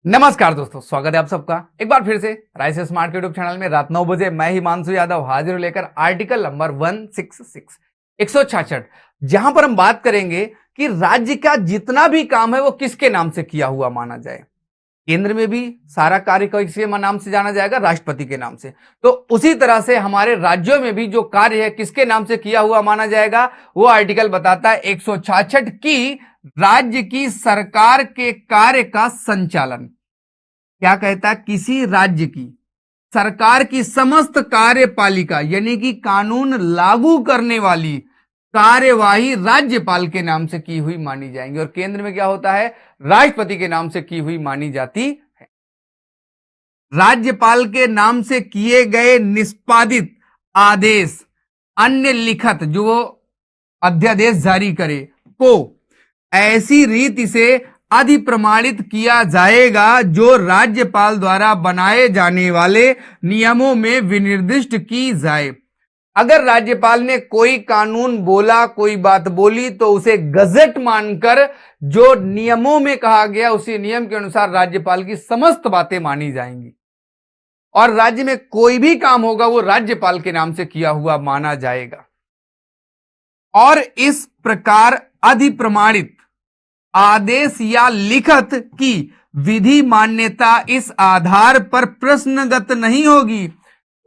नमस्कार दोस्तों, स्वागत है आप सबका एक बार फिर से राय से स्मार्ट यूट्यूब चैनल में। रात 9 बजे मैं हिमांशु यादव हाजिर लेकर आर्टिकल नंबर 166 166, जहां पर हम बात करेंगे कि राज्य का जितना भी काम है वो किसके नाम से किया हुआ माना जाए। केंद्र में भी सारा कार्य किसके नाम से जाना जाएगा? राष्ट्रपति के नाम से। तो उसी तरह से हमारे राज्यों में भी जो कार्य है किसके नाम से किया हुआ माना जाएगा? वो आर्टिकल बताता है 166 की राज्य की सरकार के कार्य का संचालन। क्या कहता है? किसी राज्य की सरकार की समस्त कार्यपालिका यानी कि कानून लागू करने वाली कार्यवाही राज्यपाल के नाम से की हुई मानी जाएंगी। और केंद्र में क्या होता है? राष्ट्रपति के नाम से की हुई मानी जाती है। राज्यपाल के नाम से किए गए निष्पादित आदेश, अन्य लिखित जो वो अध्यादेश जारी करे को ऐसी रीति से अधिप्रमाणित किया जाएगा जो राज्यपाल द्वारा बनाए जाने वाले नियमों में विनिर्दिष्ट की जाए। अगर राज्यपाल ने कोई कानून बोला, कोई बात बोली, तो उसे गजट मानकर जो नियमों में कहा गया उसी नियम के अनुसार राज्यपाल की समस्त बातें मानी जाएंगी। और राज्य में कोई भी काम होगा वो राज्यपाल के नाम से किया हुआ माना जाएगा। और इस प्रकार अधिप्रमाणित आदेश या लिखत की विधि मान्यता इस आधार पर प्रश्नगत नहीं होगी।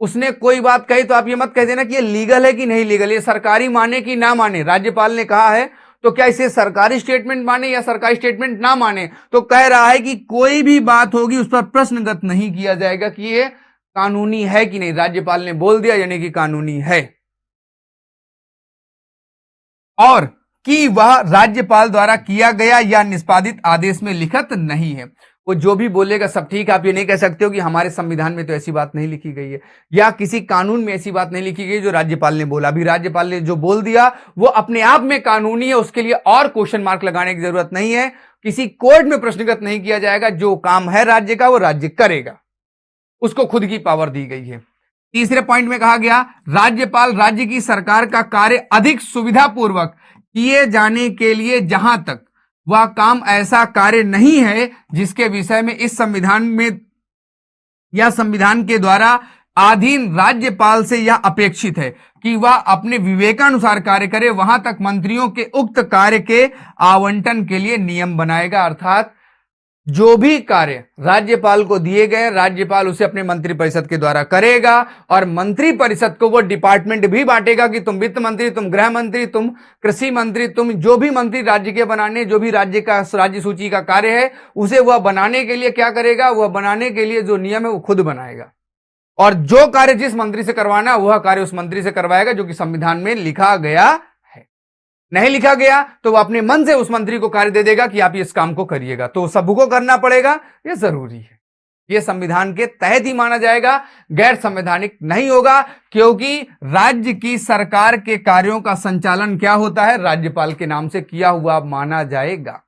उसने कोई बात कही तो आप ये मत कह देना कि ये लीगल है कि नहीं लीगल, ये सरकारी माने कि ना माने। राज्यपाल ने कहा है तो क्या इसे सरकारी स्टेटमेंट माने या सरकारी स्टेटमेंट ना माने? तो कह रहा है कि कोई भी बात होगी उस पर प्रश्नगत नहीं किया जाएगा कि ये कानूनी है कि नहीं। राज्यपाल ने बोल दिया यानी कि कानूनी है। और कि वह राज्यपाल द्वारा किया गया या निष्पादित आदेश में लिखित नहीं है। वो जो भी बोलेगा सब ठीक है। आप ये नहीं कह सकते हो कि हमारे संविधान में तो ऐसी बात नहीं लिखी गई है या किसी कानून में ऐसी बात नहीं लिखी गई जो राज्यपाल ने बोला। अभी राज्यपाल ने जो बोल दिया वो अपने आप में कानूनी है, उसके लिए और क्वेश्चन मार्क लगाने की जरूरत नहीं है। किसी कोर्ट में प्रश्नगत नहीं किया जाएगा। जो काम है राज्य का वो राज्य करेगा, उसको खुद की पावर दी गई है। तीसरे पॉइंट में कहा गया राज्यपाल राज्य की सरकार का कार्य अधिक सुविधापूर्वक किए जाने के लिए जहां तक वह काम ऐसा कार्य नहीं है जिसके विषय में इस संविधान में या संविधान के द्वारा अधीन राज्यपाल से यह अपेक्षित है कि वह अपने विवेकानुसार कार्य करे, वहां तक मंत्रियों के उक्त कार्य के आवंटन के लिए नियम बनाएगा। अर्थात जो भी कार्य राज्यपाल को दिए गए राज्यपाल उसे अपने मंत्रिपरिषद के द्वारा करेगा। और मंत्रिपरिषद को वो डिपार्टमेंट भी बांटेगा कि तुम वित्त मंत्री, तुम गृह मंत्री, तुम कृषि मंत्री, तुम जो भी मंत्री राज्य के बनाने, जो भी राज्य का राज्य सूची का कार्य है उसे वह बनाने के लिए क्या करेगा? वह बनाने के लिए जो नियम है वो खुद बनाएगा। और जो कार्य जिस मंत्री से करवाना वह कार्य उस मंत्री से करवाएगा जो कि संविधान में लिखा गया है। नहीं लिखा गया तो वह अपने मन से उस मंत्री को कार्य दे देगा कि आप इस काम को करिएगा। तो सबको करना पड़ेगा, यह जरूरी है। यह संविधान के तहत ही माना जाएगा, गैर संवैधानिक नहीं होगा। क्योंकि राज्य की सरकार के कार्यों का संचालन क्या होता है? राज्यपाल के नाम से किया हुआ माना जाएगा।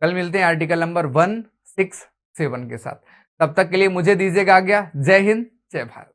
कल मिलते हैं आर्टिकल नंबर 167 के साथ। तब तक के लिए मुझे दीजिएगा आज्ञा। जय हिंद, जय भारत।